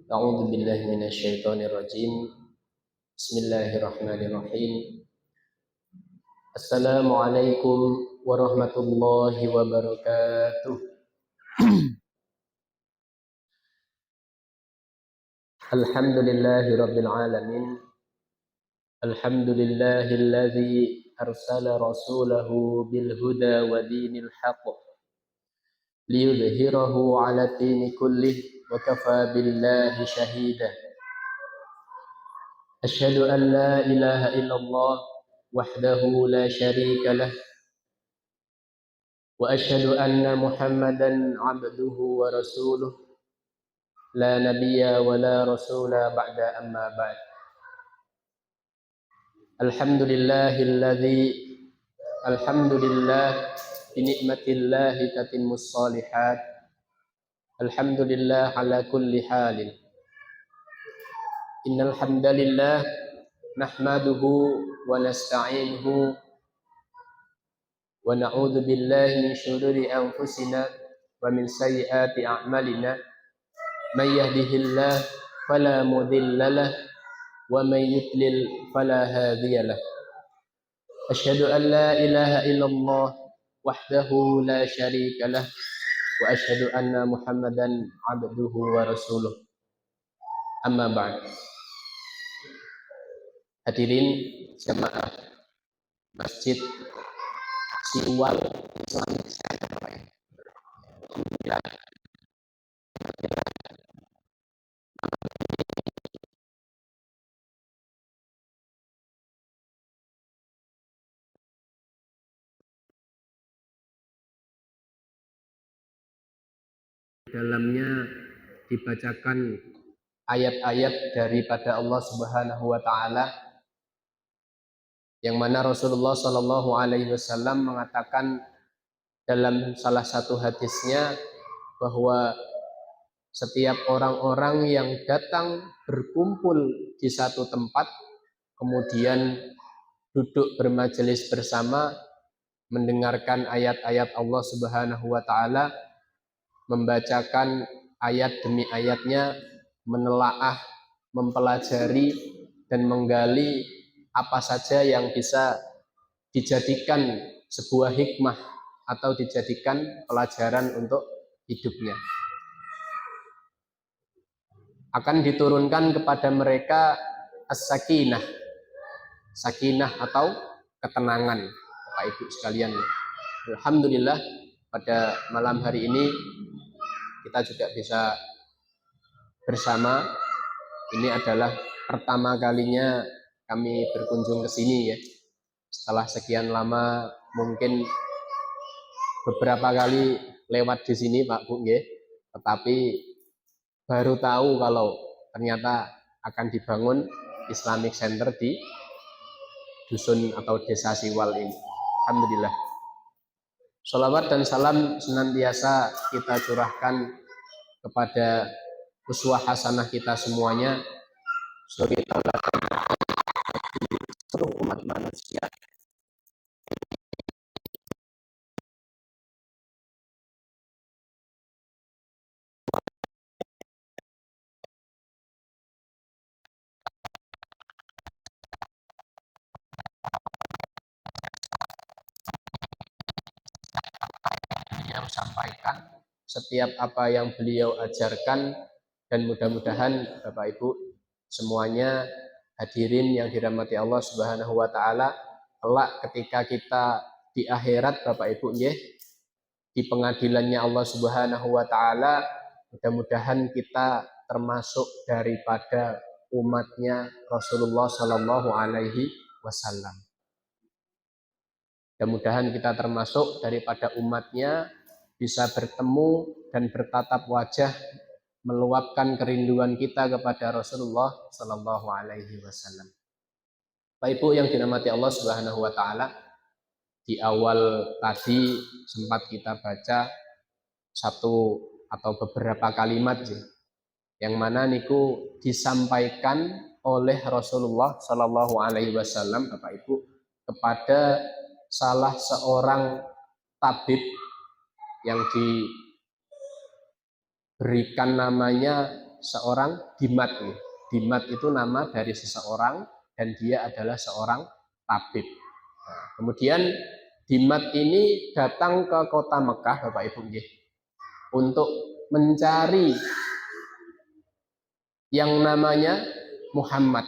A'udzu billahi minasyaitonir rajim. Bismillahirrahmanirrahim. Assalamualaikum warahmatullahi wabarakatuh. Alhamdulillahi rabbil alamin. Alhamdulillahilladzi arsala rasulahu bil huda wa dinil haqq liyudhhirahu 'ala dini kullih wa kafa billahi shahida. Asyhadu an la ilaha illallah wahdahu la syarika lah wa asyhadu anna Muhammadan 'abduhu wa rasuluh la nabiyya wa la rasula ba'da amma ba'd. Alhamdulillah bi ni'matillahi tatimmus shalihat. Alhamdulillah ala kulli halin. Innal hamdalillah nahmaduhu wa nasta'inuhu wa na'udzu billahi min syururi anfusina wa min sayyiati a'malina. May yahdihillah fala mudilla lah wa may yudlil fala hadiya lah. Asyhadu an la ilaha illallah wahdahu la syarika lah wa asyhadu anna Muhammadan 'abduhu wa rasuluh. Amma ba'd. Hadirin jamaah Masjid Siwal Islamic Center. Dalamnya dibacakan ayat-ayat daripada Allah Subhanahu wa taala, yang mana Rasulullah Shallallahu alaihi wasallam mengatakan dalam salah satu hadisnya bahwa setiap orang-orang yang datang berkumpul di satu tempat, kemudian duduk bermajelis bersama, mendengarkan ayat-ayat Allah Subhanahu wa taala, membacakan ayat demi ayatnya, menelaah, mempelajari dan menggali apa saja yang bisa dijadikan sebuah hikmah atau dijadikan pelajaran untuk hidupnya. Akan diturunkan kepada mereka as-sakinah, sakinah atau ketenangan, Bapak Ibu sekalian. Alhamdulillah pada malam hari ini kita juga bisa bersama. Ini adalah pertama kalinya kami berkunjung ke sini ya. Setelah sekian lama, mungkin beberapa kali lewat di sini Pak Bu ya. Tetapi baru tahu kalau ternyata akan dibangun Islamic Center di dusun atau desa Siwal ini. Alhamdulillah. Sholawat dan salam senantiasa kita curahkan kepada uswah hasanah kita semuanya sebagai tauladan seluruh umat manusia. Beliau sampaikan, setiap apa yang beliau ajarkan, dan mudah-mudahan Bapak Ibu semuanya hadirin yang dirahmati Allah Subhanahu wa taala, kelak ketika kita di akhirat Bapak Ibu nggih, di pengadilannya Allah Subhanahu wa taala, mudah-mudahan kita termasuk daripada umatnya Rasulullah Sallallahu alaihi wasallam. Mudah-mudahan kita termasuk daripada umatnya, bisa bertemu dan bertatap wajah, meluapkan kerinduan kita kepada Rasulullah Sallallahu alaihi wasallam. Bapak Ibu yang dirahmati Allah Subhanahu wa taala, di awal tadi sempat kita baca satu atau beberapa kalimat yang mana niku disampaikan oleh Rasulullah Sallallahu alaihi wasallam Bapak Ibu kepada salah seorang tabib yang diberikan namanya seorang Dimat. Dimat itu nama dari seseorang dan dia adalah seorang tabib. Nah, kemudian Dimat ini datang ke kota Mekah, Bapak Ibu, untuk mencari yang namanya Muhammad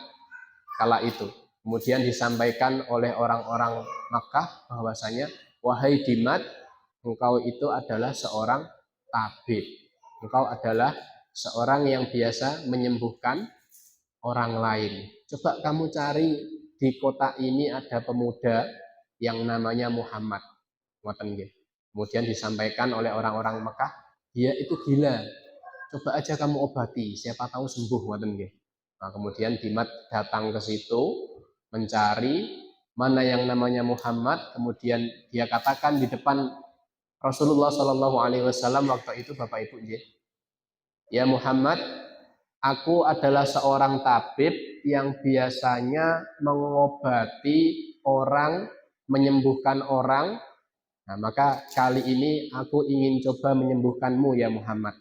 kala itu. Kemudian disampaikan oleh orang-orang Makkah bahwasanya, wahai Dimat, engkau itu adalah seorang tabib. Engkau adalah seorang yang biasa menyembuhkan orang lain. Coba kamu cari di kota ini ada pemuda yang namanya Muhammad. Kemudian disampaikan oleh orang-orang Makkah, dia itu gila. Coba aja kamu obati, siapa tahu sembuh. Nah, kemudian Dimat datang ke situ mencari mana yang namanya Muhammad, kemudian dia katakan di depan Rasulullah Shallallahu Alaihi Wasallam waktu itu, Bapak Ibu, ya Muhammad, aku adalah seorang tabib yang biasanya mengobati orang, menyembuhkan orang. Nah, maka kali ini aku ingin coba menyembuhkanmu ya Muhammad,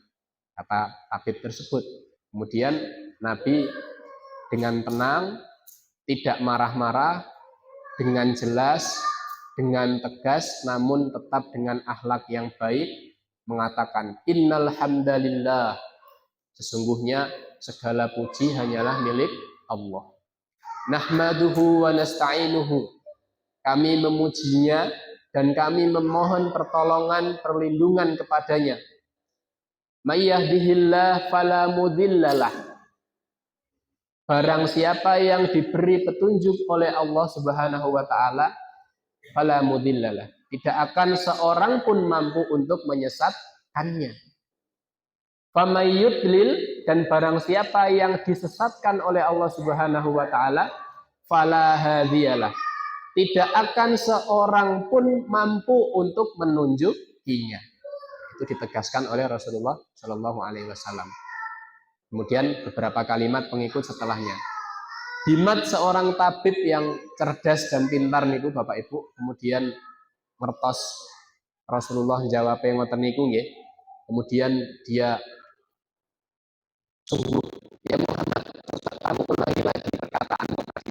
kata tabib tersebut. Kemudian Nabi dengan tenang, tidak marah-marah, dengan jelas, dengan tegas, namun tetap dengan akhlak yang baik, mengatakan, innal hamdalillah, sesungguhnya segala puji hanyalah milik Allah. Nahmaduhu wa nasta'inuhu, kami memujinya dan kami memohon pertolongan, perlindungan kepadanya. May yahdihillah fala mudhillalah, barang siapa yang diberi petunjuk oleh Allah Subhanahu wa taala, fala mudhillalah, tidak akan seorang pun mampu untuk menyesatkannya. Famay yudlil, dan barang siapa yang disesatkan oleh Allah Subhanahu wa taala, fala hadiyalah, tidak akan seorang pun mampu untuk menunjukinya. Itu ditegaskan oleh Rasulullah Shallallahu Alaihi Wasallam. Kemudian beberapa kalimat pengikut setelahnya. Dimat seorang tabib yang cerdas dan pintar niku, Bapak Ibu. Kemudian ngertos Rasulullah jawab ngoten niku nggih. Kemudian dia, sungguh ya Muhammad, kamu ulangi lagi perkataanmu tadi.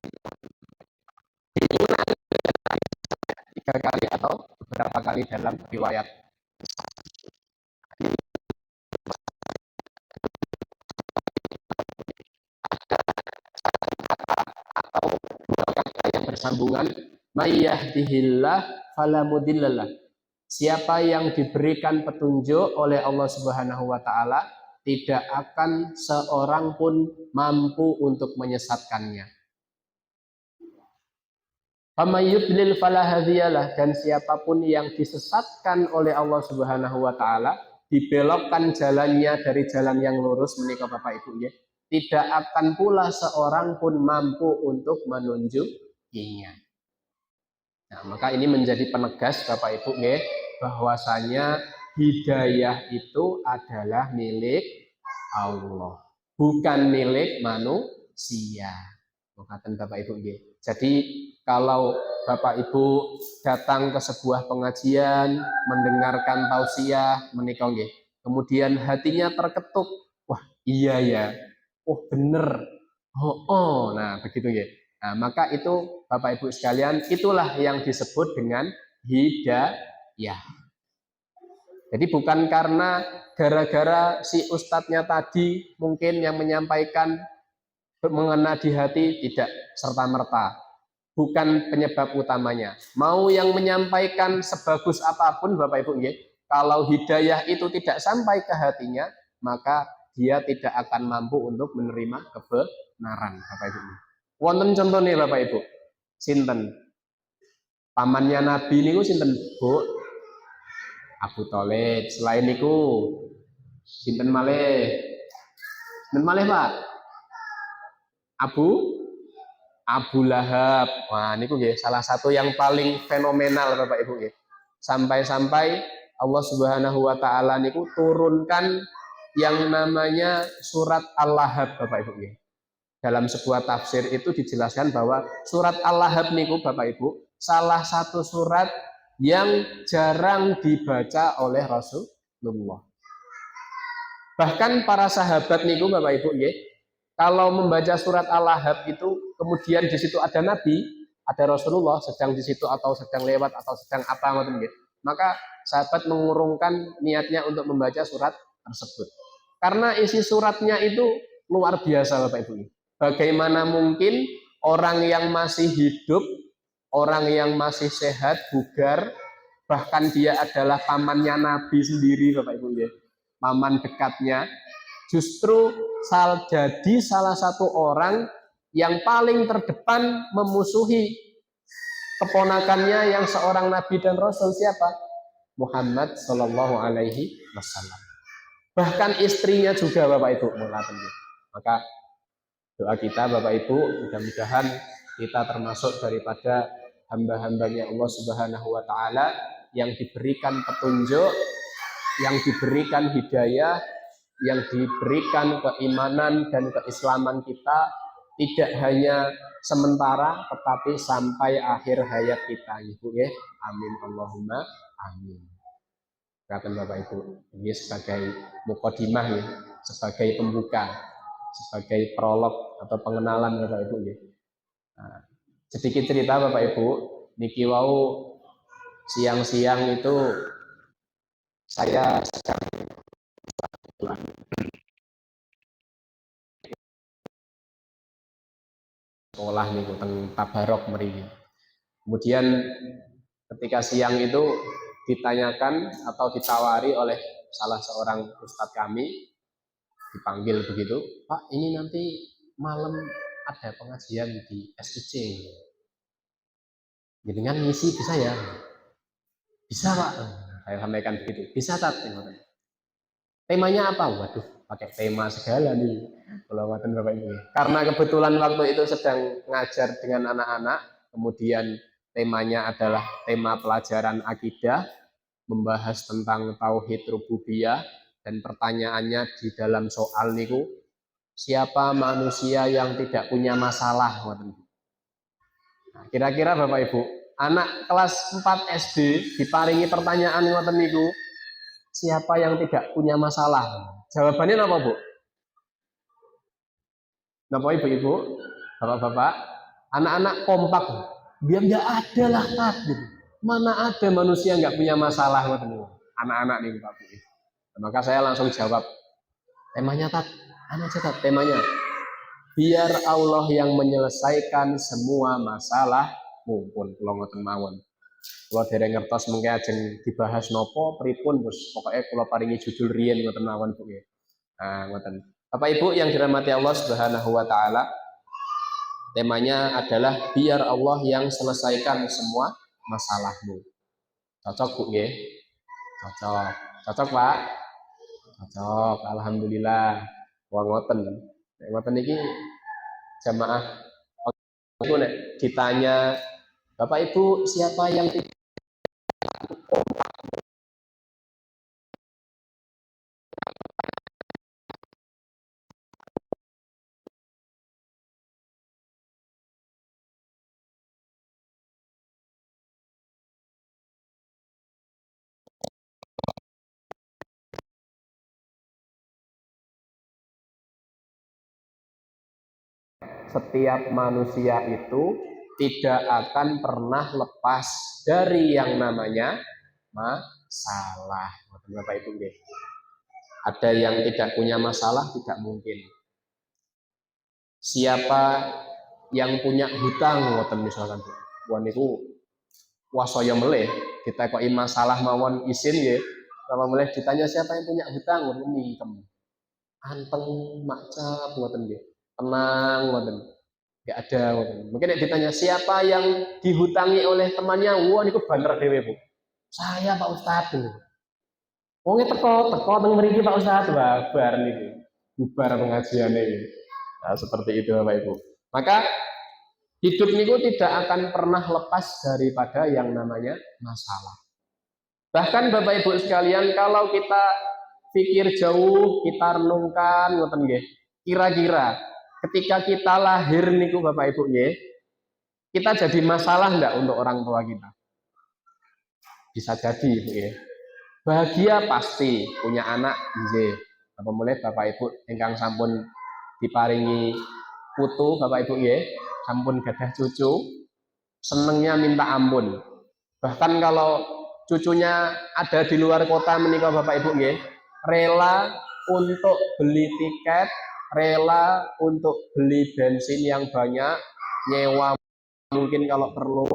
Diulangi 3 kali atau beberapa kali dalam riwayat. Atau 2 kata yang bersambungan, may yahdihillah fala mudhillalah, siapa yang diberikan petunjuk oleh Allah Subhanahu wa taala, tidak akan seorang pun mampu untuk menyesatkannya. Famay yudlil fala hadiyalah, dan siapapun yang disesatkan oleh Allah Subhanahu wa taala, dibelokkan jalannya dari jalan yang lurus, menika Bapak Ibu ya, tidak akan pula seorang pun mampu untuk menunjukinya. Nah, maka ini menjadi penegas Bapak Ibu ya, bahwasanya hidayah itu adalah milik Allah, bukan milik manusia. Makaten Bapak Ibu ya. Jadi kalau Bapak Ibu datang ke sebuah pengajian, mendengarkan tausiah menika nggih, kemudian hatinya terketuk, wah iya ya, oh bener, oh, nah begitu nggih. Nah, maka itu Bapak Ibu sekalian, itulah yang disebut dengan hidayah. Jadi bukan karena gara-gara si ustadznya tadi mungkin yang menyampaikan mengena di hati, tidak serta-merta. Bukan penyebab utamanya. Mau yang menyampaikan sebagus apapun Bapak Ibu, kalau hidayah itu tidak sampai ke hatinya, maka dia tidak akan mampu untuk menerima kebenaran Bapak Ibu. Wonten contohnya Bapak Ibu. Sinten? Pamannya Nabi niku sinten, Bu? Abu Thalib. Selain niku sinten malih? Sinten malih, Pak? Abu Lahab. Wah, ini salah satu yang paling fenomenal Bapak Ibu ya. Sampai-sampai Allah Subhanahu wa taala niku turunkan yang namanya surat Al-Lahab Bapak Ibu ya. Dalam sebuah tafsir itu dijelaskan bahwa surat Al-Lahab niku Bapak Ibu salah satu surat yang jarang dibaca oleh Rasulullah. Bahkan para sahabat niku Bapak Ibu nggih, kalau membaca surat Al-Ahzab itu kemudian di situ ada Nabi, ada Rasulullah sedang di situ atau sedang lewat atau sedang apa ngoten nggih. Maka sahabat mengurungkan niatnya untuk membaca surat tersebut. Karena isi suratnya itu luar biasa Bapak Ibu. Bagaimana mungkin orang yang masih hidup, orang yang masih sehat, bugar, bahkan dia adalah pamannya Nabi sendiri Bapak Ibu ya, paman dekatnya, justru jadi salah satu orang yang paling terdepan memusuhi keponakannya yang seorang Nabi dan Rasul. Siapa? Muhammad Shallallahu Alaihi Wasallam. Bahkan istrinya juga Bapak Ibu mengatakan. Maka doa kita Bapak Ibu, mudah-mudahan kita termasuk daripada hamba-hambanya Allah Subhanahu Wa Taala yang diberikan petunjuk, yang diberikan hidayah, yang diberikan keimanan dan keislaman kita tidak hanya sementara tetapi sampai akhir hayat kita. Ibu ya, amin Allahumma amin. Kata Bapak Ibu, ini sebagai mukadimah ya, sebagai pembuka, sebagai prolog atau pengenalan Bapak Ibu ya. Nah, sedikit cerita Bapak Ibu, niki wau siang-siang itu saya sedang sekolah nih teng Tabarok mriki. Kemudian ketika siang itu ditanyakan atau ditawari oleh salah seorang ustadz kami, dipanggil begitu, Pak ini nanti malam ada pengajian di SIC. Jadi kan ngisi bisa ya? Bisa Pak, saya sampaikan begitu. Bisa tak? Temanya apa? Waduh, pakai tema segala nih. Kalau Bapak Ibu. Karena kebetulan waktu itu sedang ngajar dengan anak-anak, kemudian temanya adalah tema pelajaran akidah, membahas tentang tauhid rububiyah, dan pertanyaannya di dalam soal niku, siapa manusia yang tidak punya masalah? Nah, kira-kira Bapak Ibu, anak kelas 4 SD diparingi pertanyaan ngoten niku, siapa yang tidak punya masalah? Jawabannya apa, Bu? Napa Ibu-ibu, Bapak-bapak, anak-anak kompak. Biar nggak ada lah, Tat. Gitu. Mana ada manusia nggak punya masalah, anak-anak nih, Pak. Maka saya langsung jawab, temanya Tat, anak aja Tat, temanya. Biar Allah yang menyelesaikan semua masalah, mumpun kula ngoten mawon. Kula dereng ngertos mengke ajeng dibahas nopo pripun terus pokoknya kula paringi judul riyen ngoten mawon Bu nggih. Nah, ngoten. Bapak Ibu yang dirahmati Allah Subhanahu wa taala, temanya adalah biar Allah yang selesaikan semua masalahmu. Cocok Bu nggih? Cocok. Cocok Pak? Cocok. Alhamdulillah. Wah ngoten. Nek ngoten iki jamaah itu nek ditanya Bapak Ibu siapa yang setiap manusia itu tidak akan pernah lepas dari yang namanya masalah. Bapak Ibu nggih. Ada yang tidak punya masalah tidak mungkin. Siapa yang punya hutang ngoten misalkan Bu niku wasaya meleh ditekoki masalah mawon isin nggih. Apa meleh ditanya siapa yang punya hutang ngoten mingkem. Anteng makcap ngoten nggih. Tenang ngoten. Enggak ada ngoten. Mungkin ditanya siapa yang dihutangi oleh temannya, wah niku banter dhewe Bu. Saya Pak Ustadz. Wong teko teng mriki Pak Ustadz, babar niki. Bubar pengajiane iki. Nah, seperti itu Bapak Ibu. Maka hidup niku tidak akan pernah lepas daripada yang namanya masalah. Bahkan Bapak Ibu sekalian, kalau kita pikir jauh, kita renungkan ngoten nggih. Kira-kira ketika kita lahir niku Bapak Ibu nggih, kita jadi masalah enggak untuk orang tua kita? Bisa jadi Ibu ya. Bahagia pasti, punya anak nggih. Apa mulai Bapak Ibu ingkang sampun diparingi putu Bapak Ibu nggih, sampun gadah cucu, senengnya minta ampun. Bahkan kalau cucunya ada di luar kota menikah Bapak Ibu nggih, rela untuk beli tiket, rela untuk beli bensin yang banyak, nyewa mungkin kalau perlu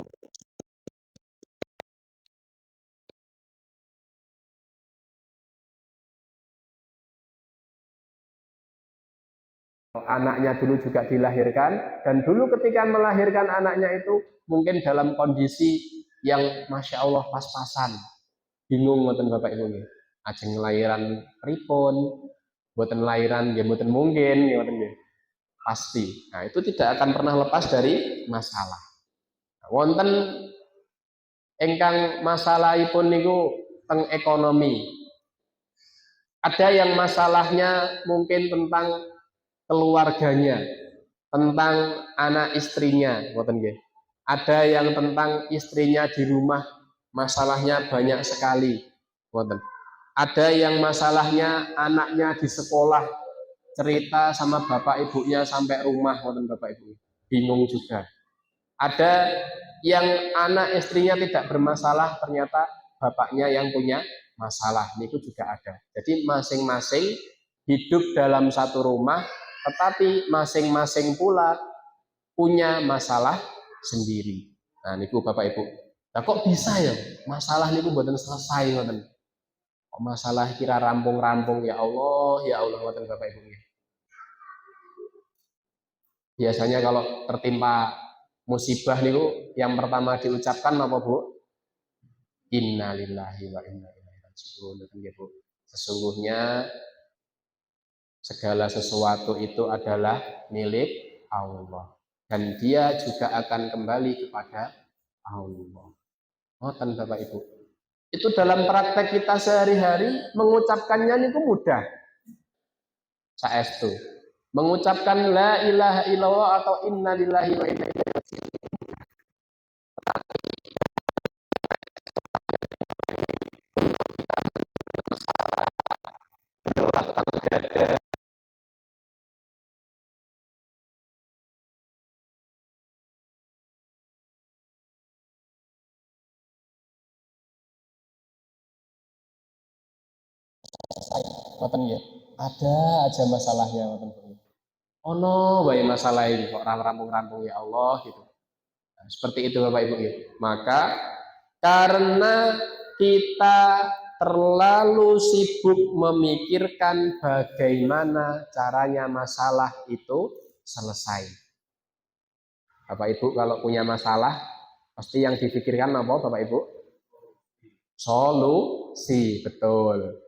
anaknya dulu juga dilahirkan, dan dulu ketika melahirkan anaknya itu mungkin dalam kondisi yang Masya Allah pas-pasan, bingung ngoten Bapak Ibu nggih. Ajeng lahiran pripun, buatan lahiran ya buatan mungkin ngoten nggih. Pasti. Nah, itu tidak akan pernah lepas dari masalah. Nah, wonten ingkang masalahipun niku teng ekonomi. Ada yang masalahnya mungkin tentang keluarganya, tentang anak istrinya, ngoten nggih. Ada yang tentang istrinya di rumah, masalahnya banyak sekali, ngoten. Ada yang masalahnya anaknya di sekolah, cerita sama bapak ibunya sampai rumah, ngoten Bapak Ibu. Bingung juga. Ada yang anak istrinya tidak bermasalah, ternyata bapaknya yang punya masalah. Itu juga ada. Jadi masing-masing hidup dalam satu rumah, tetapi masing-masing pula punya masalah sendiri. Nah, niku Bapak Ibu. Nah, kok bisa ya masalah niku mboten selesai ngoten. Kok masalah kira rampung-rampung, ya Allah ngoten Bapak Ibu. Biasanya kalau tertimpa musibah niku yang pertama diucapkan apa Bu? Innalillahi wa inna ilaihi raji'un. Bu. Sesungguhnya segala sesuatu itu adalah milik Allah, dan dia juga akan kembali kepada Allah. Ngoten Bapak Ibu. Itu dalam praktek kita sehari-hari mengucapkannya niku mudah. Saestu. Mengucapkan la ilaha illallah atau innalillahi wa inna ilaihi raji'un. Ngoten ya. Ada aja masalahnya ngoten. Oh no, baik masalah ini kok rampung-rampung ya Allah gitu. Nah, seperti itu Bapak Ibu ya. Maka karena kita terlalu sibuk memikirkan bagaimana caranya masalah itu selesai. Bapak Ibu kalau punya masalah, pasti yang dipikirkan apa Bapak Ibu? Solusi, betul.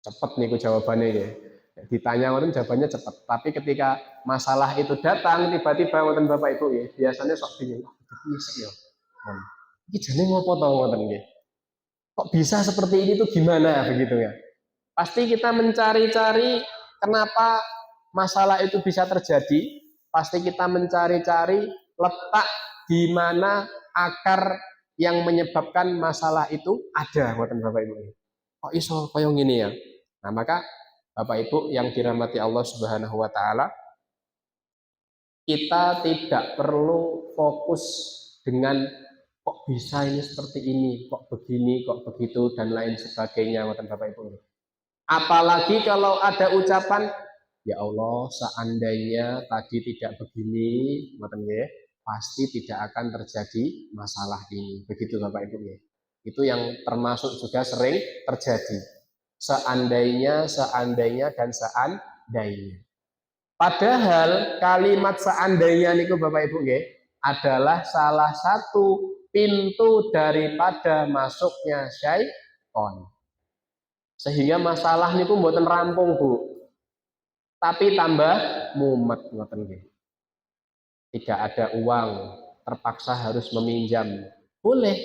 Cepet nih jawabannya ya. Ditanya orang jawabannya cepat. Tapi ketika masalah itu datang tiba-tiba ngoten Bapak Ibu ya, biasanya sok bingung. Bisa ya. Ini jadi ngopo tau ngoten nggih. Kok bisa seperti ini tuh gimana begitu ya? Pasti kita mencari-cari kenapa masalah itu bisa terjadi. Pasti kita mencari-cari letak di mana akar yang menyebabkan masalah itu ada, ngoten Bapak Ibu. Kok iso koyo ngene ya? Nah, maka Bapak Ibu yang dirahmati Allah Subhanahu wa taala, kita tidak perlu fokus dengan kok bisa ini seperti ini, kok begini, kok begitu dan lain sebagainya, ngoten Bapak Ibu. Apalagi kalau ada ucapan, ya Allah, seandainya tadi tidak begini, ngoten nggih, pasti tidak akan terjadi masalah ini. Begitu Bapak Ibu nggih. Itu yang termasuk juga sering terjadi. Seandainya, seandainya, dan seandainya. Padahal kalimat seandainya niku Bapak Ibu nggih adalah salah satu pintu daripada masuknya syaitan. Sehingga masalah niku mboten rampung Bu, tapi tambah mumet ngoten nggih. Tidak ada uang, terpaksa harus meminjam. Boleh,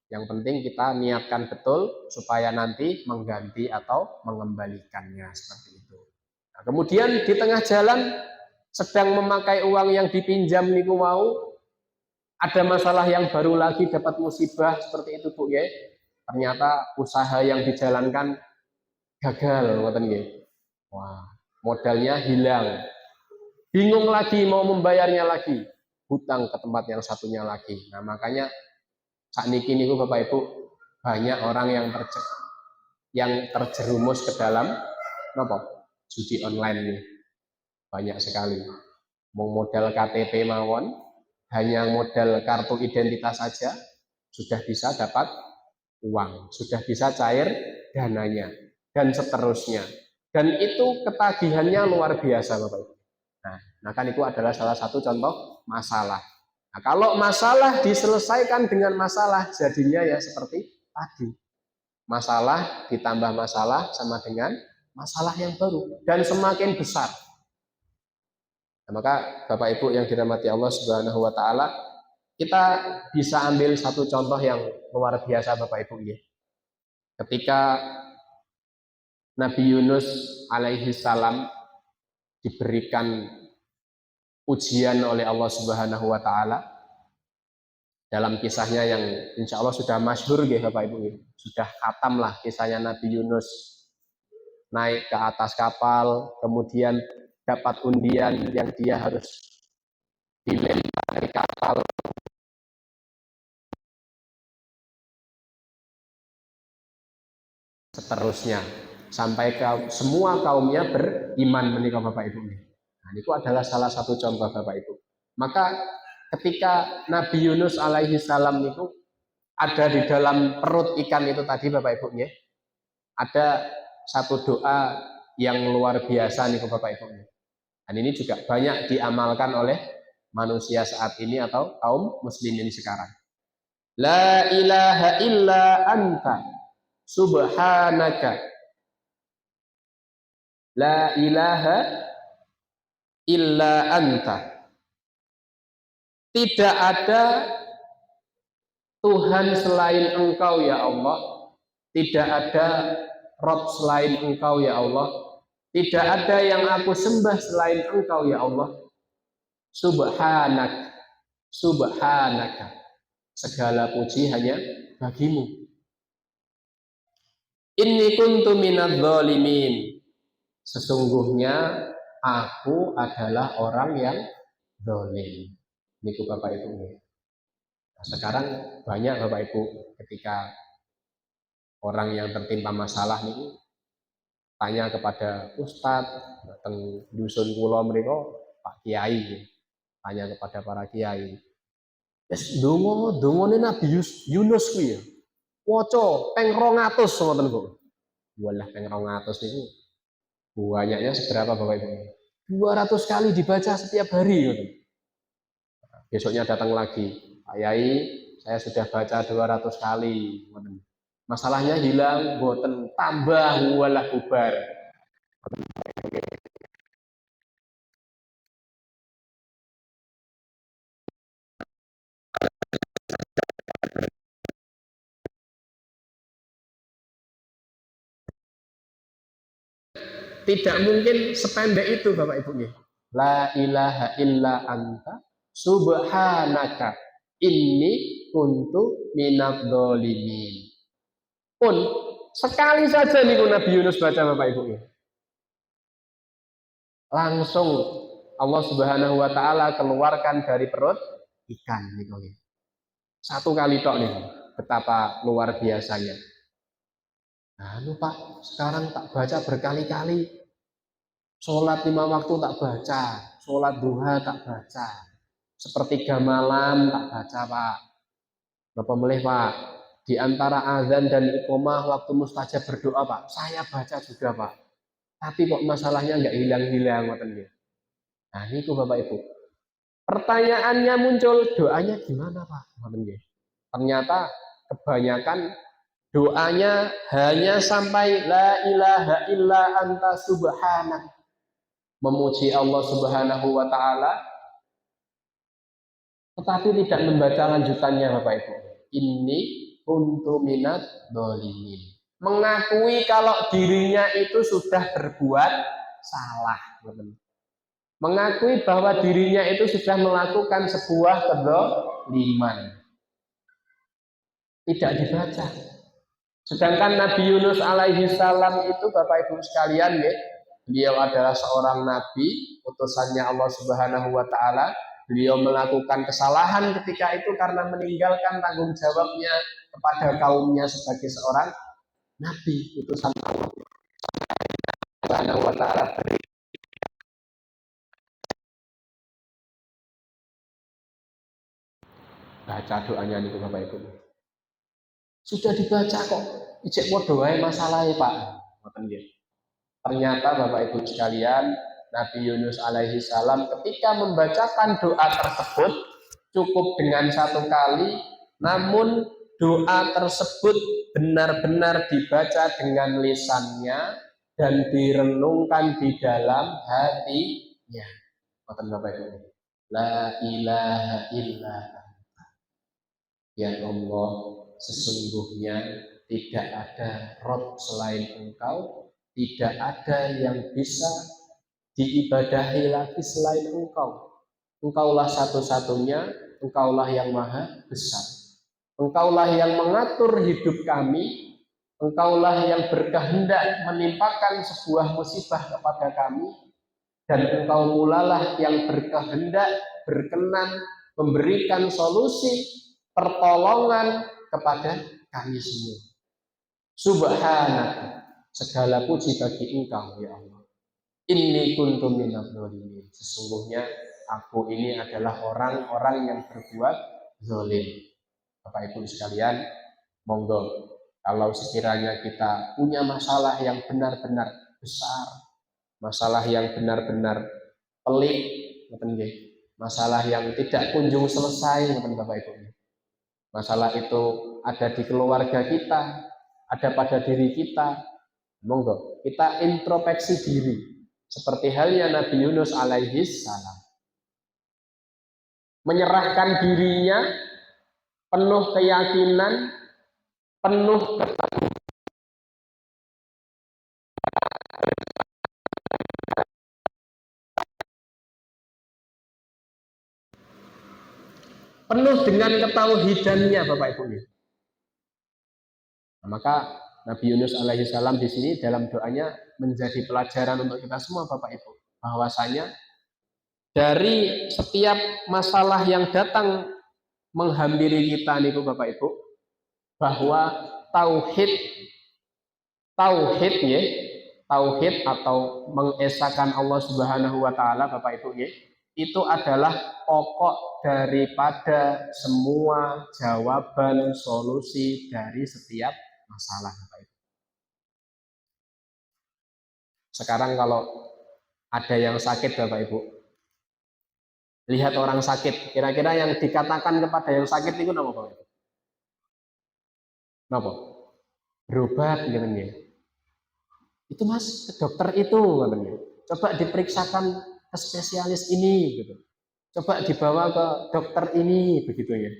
yang penting kita niatkan betul supaya nanti mengganti atau mengembalikannya seperti itu. Nah, kemudian di tengah jalan sedang memakai uang yang dipinjam niku mau, ada masalah yang baru lagi dapat musibah seperti itu Bu ya. Ternyata usaha yang dijalankan gagal ngoten nggih. Wah, modalnya hilang. Bingung lagi mau membayarnya lagi. Hutang ke tempat yang satunya lagi. Nah, makanya saat niki niku Bapak Ibu banyak orang yang terjerumus ke dalam apa? Judi online nih. Banyak sekali. Mau modal KTP mawon, hanya modal kartu identitas saja sudah bisa dapat uang, sudah bisa cair dananya, dan seterusnya. Dan itu ketagihannya luar biasa, Bapak Ibu. Nah, kan itu adalah salah satu contoh masalah. Nah, kalau masalah diselesaikan dengan masalah, jadinya ya seperti tadi. Masalah ditambah masalah sama dengan masalah yang baru dan semakin besar. Nah, maka Bapak Ibu yang dirahmati Allah Subhanahu wa taala, kita bisa ambil satu contoh yang luar biasa Bapak Ibu ya. Ketika Nabi Yunus alaihi salam diberikan ujian oleh Allah Subhanahu wa taala dalam kisahnya yang insya Allah sudah masyhur ya Bapak Ibu, sudah khatam lah kisahnya Nabi Yunus naik ke atas kapal, kemudian dapat undian yang dia harus dilempar dari kapal seterusnya sampai semua kaumnya beriman menikah Bapak Ibu. Nah, itu adalah salah satu contoh Bapak Ibu. Maka ketika Nabi Yunus alaihi salam itu ada di dalam perut ikan itu tadi Bapak Ibu ya, ada satu doa yang luar biasa nih Bapak Ibu. Dan ini juga banyak diamalkan oleh manusia saat ini atau kaum muslimin sekarang. La ilaha illa anta subhanaka. La ilaha illa anta. Tidak ada Tuhan selain Engkau ya Allah. Tidak ada Rob selain Engkau ya Allah. Tidak ada yang aku sembah selain Engkau ya Allah. Subhanak, subhanaka. Segala puji hanya bagimu. Inni kuntu minadz zalimin. Sesungguhnya aku adalah orang yang zalim. Niku Bapak Ibu. Nah, sekarang banyak Bapak Ibu ketika orang yang tertimpa masalah nih tanya kepada ustadz, datang dusun kula mereka Pak Kiai, tanya kepada para kiai. Yes, dongo Nabi Yunus kuwi ya. Waca ping 200 ngoten kok. Walah ping 200 niku banyaknya seberapa Bapak Ibu? 200 kali dibaca setiap hari gitu. Besoknya datang lagi, Pak Yai, saya sudah baca 200 kali. Masalahnya hilang, boten tambah walah bubar. Tidak mungkin sependek itu Bapak Ibu. La ilaha illa anta subhanaka inni kuntu minadz dzalimin. Pun sekali saja nih Nabi Yunus baca Bapak Ibu. Langsung Allah Subhanahu wa taala keluarkan dari perut ikan nih. Satu kali tok nih. Betapa luar biasanya. Nah, Pak, sekarang tak baca berkali-kali. Sholat 5 waktu tak baca, sholat duha tak baca, sepertiga malam tak baca Pak. Berapa melih Pak? Di antara azan dan iqomah waktu mustajab berdoa Pak, saya baca juga Pak. Tapi kok masalahnya nggak hilang-hilang katanya. Nah ini tuh Bapak Ibu. Pertanyaannya muncul, doanya gimana Pak? Ternyata kebanyakan doanya hanya sampai la ilaha illa anta subhanak, memuji Allah Subhanahu wa taala, tetapi tidak membaca lanjutannya Bapak Ibu. Ini kuntu minadz dzalimin. Mengakui kalau dirinya itu sudah berbuat salah. Mengakui bahwa dirinya itu sudah melakukan sebuah kedzaliman. Tidak dibaca. Sedangkan Nabi Yunus alaihi salam itu Bapak Ibu sekalian ya, beliau adalah seorang nabi, utusannya Allah Subhanahu wa taala. Beliau melakukan kesalahan ketika itu karena meninggalkan tanggung jawabnya kepada kaumnya sebagai seorang nabi, utusan Allah Subhanahu wa taala. Baca doanya itu Bapak Ibu. Sudah dibaca kok, ijek podo wae masalahnya Pak. Ternyata Bapak Ibu sekalian, Nabi Yunus alaihi salam ketika membacakan doa tersebut cukup dengan satu kali, namun doa tersebut benar-benar dibaca dengan lisannya dan direnungkan di dalam hatinya. Bapak Ibu, la ilaha illa ya Allah, sesungguhnya tidak ada Rob selain Engkau, tidak ada yang bisa diibadahi lagi selain Engkau. Engkaulah satu-satunya, Engkaulah yang maha besar. Engkaulah yang mengatur hidup kami, Engkaulah yang berkehendak menimpakan sebuah musibah kepada kami, dan Engkau mulalah yang berkehendak, berkenan memberikan solusi, pertolongan kepada kami semua. Subhanaka, segala puji bagi Engkau ya Allah. Inni kuntu minadz dzalimin. Sesungguhnya aku ini adalah orang-orang yang berbuat zalim. Bapak Ibu sekalian, monggo kalau sekiranya kita punya masalah yang benar-benar besar, masalah yang benar-benar pelik, masalah yang tidak kunjung selesai, Bapak Ibu. Masalah itu ada di keluarga kita, ada pada diri kita. Monggo kita introspeksi diri seperti halnya Nabi Yunus alaihi salam, menyerahkan dirinya penuh keyakinan, penuh dengan ketauhidannya Bapak Ibu. Nah, maka Nabi Yunus alaihi salam di sini dalam doanya menjadi pelajaran untuk kita semua Bapak Ibu, bahwasanya dari setiap masalah yang datang menghampiri kita nih Bapak Ibu, bahwa tauhid ya, tauhid atau mengesahkan Allah Subhanahu wa taala Bapak Ibu ya, itu adalah pokok daripada semua jawaban solusi dari setiap masalah Bapak Ibu. Sekarang kalau ada yang sakit Bapak Ibu, lihat orang sakit, kira-kira yang dikatakan kepada yang sakit itu apa Bapak Ibu? Kenapa? Berobat gitu ya. Itu Mas, ke dokter itu katanya. Coba diperiksakan ke spesialis ini gitu. Coba dibawa ke dokter ini begitu ya.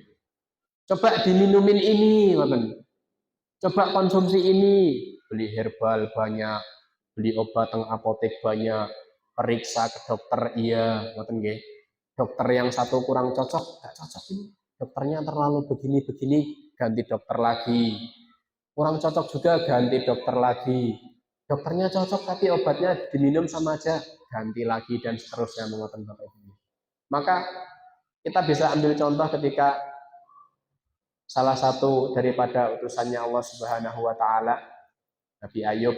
Coba diminumin ini katanya. Coba konsumsi ini, beli herbal banyak, beli obat teng apotek banyak, periksa ke dokter iya, ngoten nggih. Dokter yang satu kurang cocok, enggak cocok ini. Dokternya terlalu begini-begini, ganti dokter lagi. Kurang cocok juga, ganti dokter lagi. Dokternya cocok tapi obatnya diminum sama aja, ganti lagi dan seterusnya mengoten Bapak Ibu. Maka kita bisa ambil contoh ketika salah satu daripada utusannya Allah Subhanahu wa taala, Nabi Ayub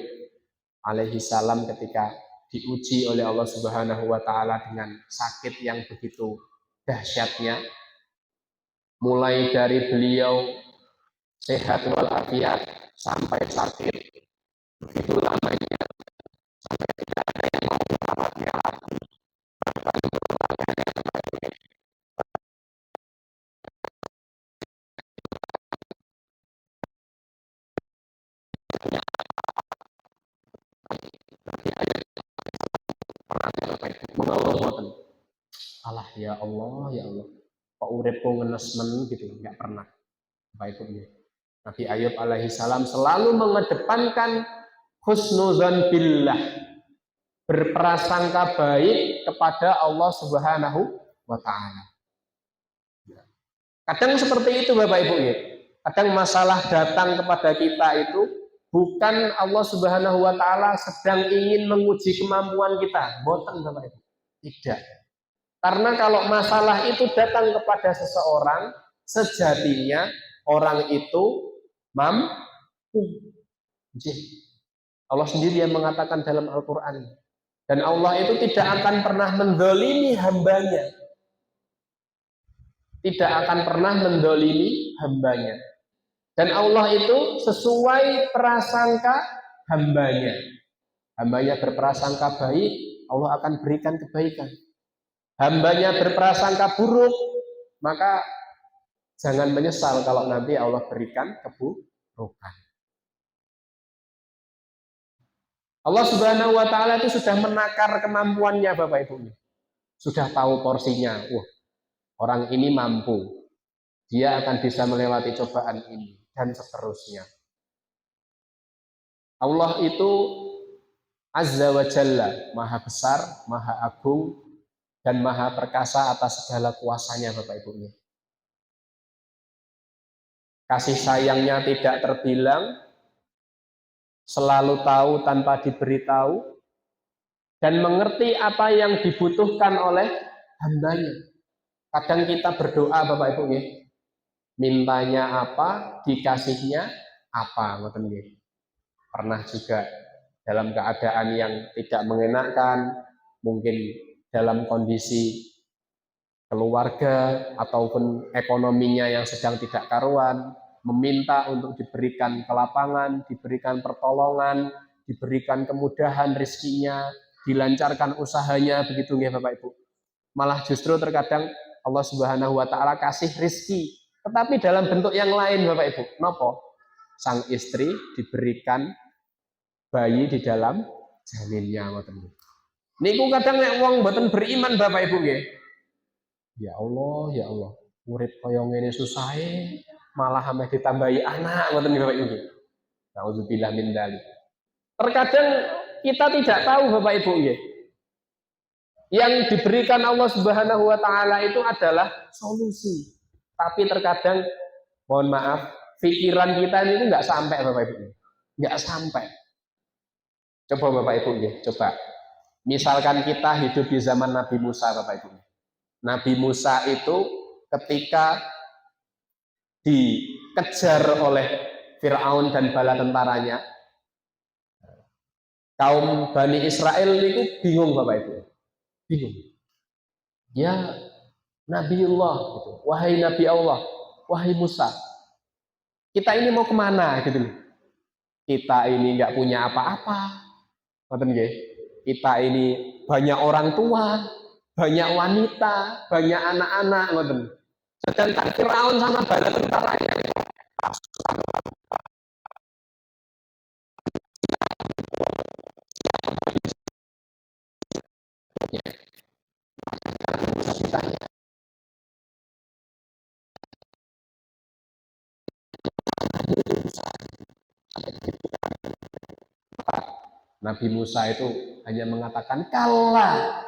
alaihi salam ketika diuji oleh Allah Subhanahu wa taala dengan sakit yang begitu dahsyatnya, mulai dari beliau sehat walafiat sampai sakit begitu lamanya, sampai tidak ada yang mau merawatnya lagi. Allah ya Allah, kok uripku ngenesmen gitu, nggak pernah. Baik itu Nabi Ayub alaihi salam selalu mengedepankan husnuzan billah, berprasangka baik kepada Allah Subhanahu wa taala. Kadang seperti itu Bapak Ibu ya. Kadang masalah datang kepada kita itu bukan Allah Subhanahu wa taala sedang ingin menguji kemampuan kita. Boten Bapak Ibu. Tidak. Karena kalau masalah itu datang kepada seseorang, sejatinya orang itu mampu. Allah sendiri yang mengatakan dalam Al-Quran. Dan Allah itu tidak akan pernah mendolimi hambanya. Tidak akan pernah mendolimi hambanya. Dan Allah itu sesuai prasangka hambanya. Hambanya berprasangka baik, Allah akan berikan kebaikan. Hambanya berprasangka buruk, maka jangan menyesal kalau nanti Allah berikan keburukan. Allah Subhanahu wa taala itu sudah menakar kemampuannya Bapak Ibu. Sudah tahu porsinya. Wah, orang ini mampu. Dia akan bisa melewati cobaan ini dan seterusnya. Allah itu Azza wa Jalla, Maha besar, Maha agung, dan Maha perkasa atas segala kuasanya Bapak Ibu. Kasih sayangnya tidak terbilang, selalu tahu tanpa diberitahu, dan mengerti apa yang dibutuhkan oleh hambanya. Kadang kita berdoa Bapak Ibu, mintanya apa, dikasihnya apa. Pernah juga dalam keadaan yang tidak mengenakan, mungkin dalam kondisi keluarga ataupun ekonominya yang sedang tidak karuan, meminta untuk diberikan kelapangan, diberikan pertolongan, diberikan kemudahan rezekinya, dilancarkan usahanya, begitu ya Bapak Ibu. Malah justru terkadang Allah Subhanahu wa taala kasih rezeki, tetapi dalam bentuk yang lain Bapak Ibu. Napa? Sang istri diberikan bayi di dalam janinnya ngoten. Niku kadang nek wong mboten beriman Bapak Ibu nggih. Ya Allah, urip kaya ngene susahe, malah ameh ditambahi anak ngoten Bapak Ibu. Nauzubillah min dzalik. Terkadang kita tidak tahu Bapak Ibu nggih. Yang diberikan Allah Subhanahu wa taala itu adalah solusi. Tapi terkadang mohon maaf, pikiran kita itu enggak sampai Bapak Ibu. Enggak sampai. Coba Bapak Ibu nggih, coba. Misalkan kita hidup di zaman Nabi Musa Bapak Ibu. Nabi Musa itu ketika dikejar oleh Fir'aun dan bala tentaranya, kaum Bani Israel itu bingung Bapak Ibu. Bingung. Ya Nabiullah, gitu. Wahai Nabi Allah, wahai Musa, kita ini mau kemana gitu loh. Kita ini nggak punya apa-apa. Kita ini banyak orang tua, banyak wanita, banyak anak-anak, ngoten. Sedangkan Firaun sama bala tentaranya Nabi Musa itu hanya mengatakan kalah,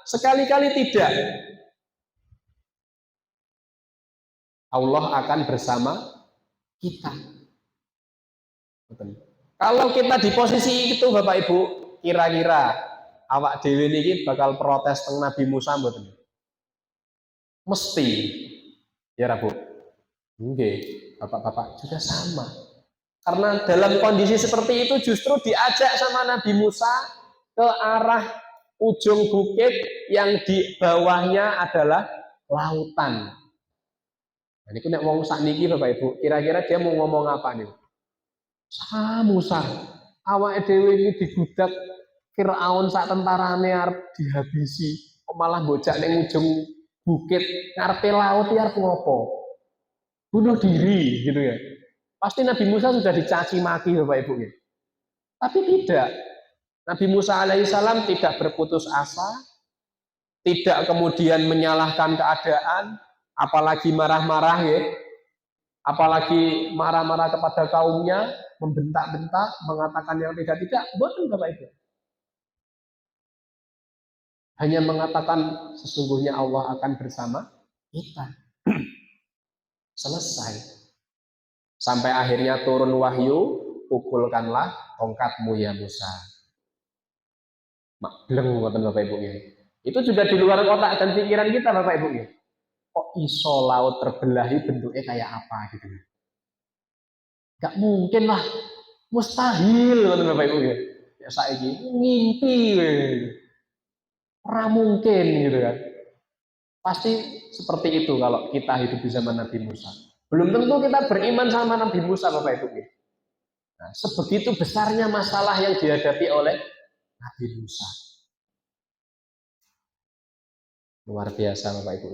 sekali-kali tidak. Allah akan bersama kita. Kalau kita di posisi itu Bapak Ibu, kira-kira awak dewe niki bakal protes teng Nabi Musa mboten? Mesti. Ya Bu. Nggih, Bapak-bapak juga sama. Karena dalam kondisi seperti itu justru diajak sama Nabi Musa ke arah ujung bukit yang di bawahnya adalah lautan. Nah, ini nek wong sakniki Bapak Ibu, kira-kira dia mau ngomong apa nih? Musa, awake dhewe iki digudak Firaun sak tentarane arep dihabisi, kok malah bocah ning ujung bukit ngarepe laut iki arep ngopo? Bunuh diri gitu ya. Pasti Nabi Musa sudah dicaci maki Bapak Ibu ya. Tapi tidak. Nabi Musa alaihissalam tidak berputus asa, tidak kemudian menyalahkan keadaan, apalagi marah-marah ya. Apalagi marah-marah kepada kaumnya, membentak-bentak, mengatakan yang tidak-tidak, boten Bapak Ibu. Hanya mengatakan sesungguhnya Allah akan bersama kita. Selesai. Sampai akhirnya turun wahyu, pukulkanlah tongkatmu ya Musa. Makleng ngoten Bapak Ibu ya. Itu juga di luar kotak dan pikiran kita Bapak Ibu ya. Kok iso laut terbelahi bentuknya kayak apa gitu. Gak mungkin lah. Mustahil ngoten Bapak Ibu ya. Ya saiki ngimpi ora mungkin gitu kan. Pasti seperti itu kalau kita hidup di zaman Nabi Musa. Belum tentu kita beriman sama Nabi Musa Bapak Ibu. Nah, sebegitu besarnya masalah yang dihadapi oleh Nabi Musa. Luar biasa Bapak Ibu.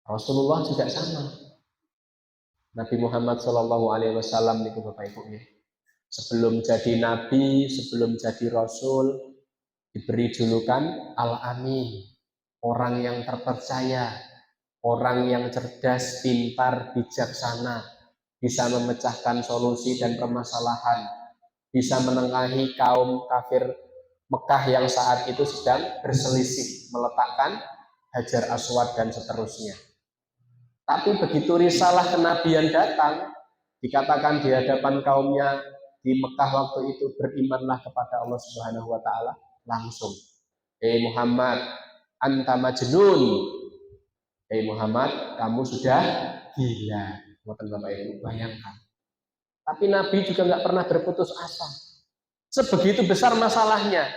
Rasulullah juga sama. Nabi Muhammad Shallallahu Alaihi Wasallam itu Bapak Ibu. Sebelum jadi Nabi, sebelum jadi Rasul, diberi julukan Al-Amin. Orang yang terpercaya, orang yang cerdas, pintar, bijaksana, bisa memecahkan solusi dan permasalahan, bisa menengahi kaum kafir Mekah yang saat itu sedang berselisih, meletakkan Hajar Aswad dan seterusnya. Tapi begitu risalah kenabian datang, dikatakan di hadapan kaumnya di Mekah waktu itu, berimanlah kepada Allah Subhanahu wa taala langsung. Muhammad, anta majnun. Muhammad, kamu sudah gila. Ngoten Bapak Ibu, bayangkan. Tapi Nabi juga nggak pernah berputus asa. Sebegitu besar masalahnya.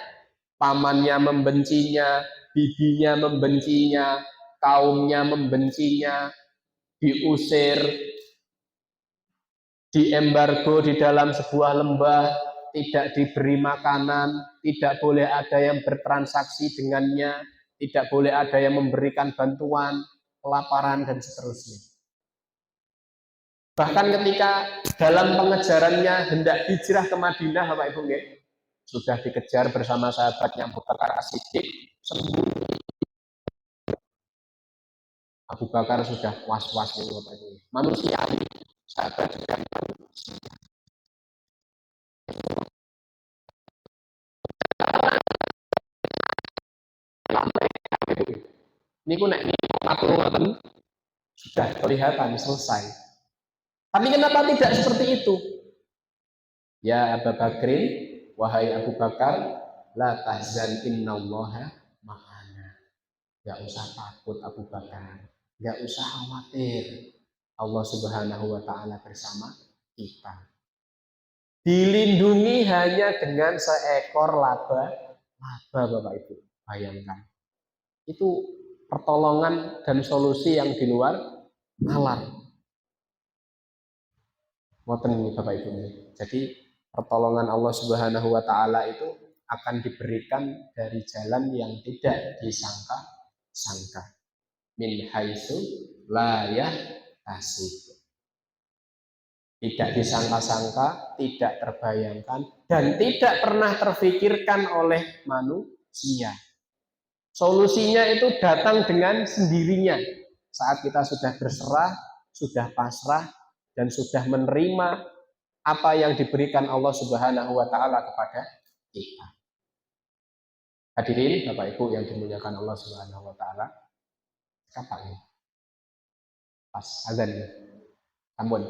Pamannya membencinya, bibinya membencinya, kaumnya membencinya, diusir, diembargo di dalam sebuah lembah, tidak diberi makanan, tidak boleh ada yang bertransaksi dengannya, tidak boleh ada yang memberikan bantuan, kelaparan, dan seterusnya. Bahkan ketika dalam pengejarannya hendak hijrah ke Madinah, Bapak Ibu, sudah dikejar bersama sahabatnya Abu Bakar As-Siddiq, sembunyi. Abu Bakar sudah was-was Bapak Ibu. Manusia ini, sahabat juga ini ku nek sudah kelihatan selesai. Tapi kenapa tidak seperti itu? Ya Abu Bakrin, wahai Abu Bakar, la tahzan innallaha ma'ana. Gak usah takut Abu Bakar, gak usah khawatir. Allah Subhanahu wa taala bersama kita. Dilindungi hanya dengan seekor laba Bapak Ibu. Bayangkan. Itu pertolongan dan solusi yang di luar nalar. Ngoten ini Bapak Ibu. Jadi pertolongan Allah Subhanahu wa taala itu akan diberikan dari jalan yang tidak disangka-sangka. Min haitsu la yahtasib. Tidak disangka-sangka, tidak terbayangkan, dan tidak pernah terfikirkan oleh manusia. Solusinya itu datang dengan sendirinya. Saat kita sudah berserah, sudah pasrah, dan sudah menerima apa yang diberikan Allah Subhanahu wa taala kepada kita. Hadirin Bapak Ibu yang dimuliakan Allah Subhanahu wa taala. Kapan ini? Pas azan ya. Ampun.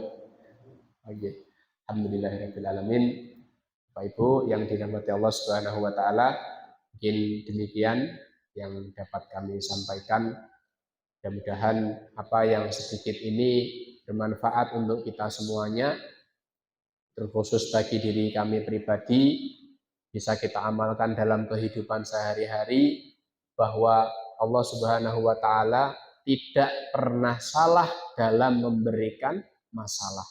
Oke. Alhamdulillahirabbil alamin. Bapak Ibu yang dirahmati Allah Subhanahu wa taala, mungkin demikian yang dapat kami sampaikan. Mudah-mudahan apa yang sedikit ini bermanfaat untuk kita semuanya, terkhusus bagi diri kami pribadi, bisa kita amalkan dalam kehidupan sehari-hari, bahwa Allah Subhanahu wa taala tidak pernah salah dalam memberikan masalah.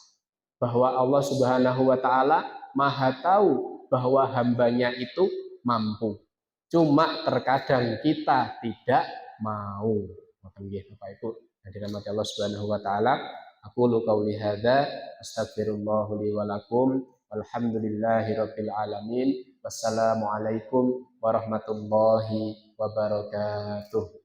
Bahwa Allah Subhanahu wa taala Maha tahu bahwa hambanya itu mampu. Cuma terkadang kita tidak mau. Bapak Ibu, yang dirahmati Allah Subhanahu wa taala, aqulu qauli hadza astaghfirullah li wa lakum walhamdulillahirabbil alamin. Wassalamualaikum warahmatullahi wabarakatuh.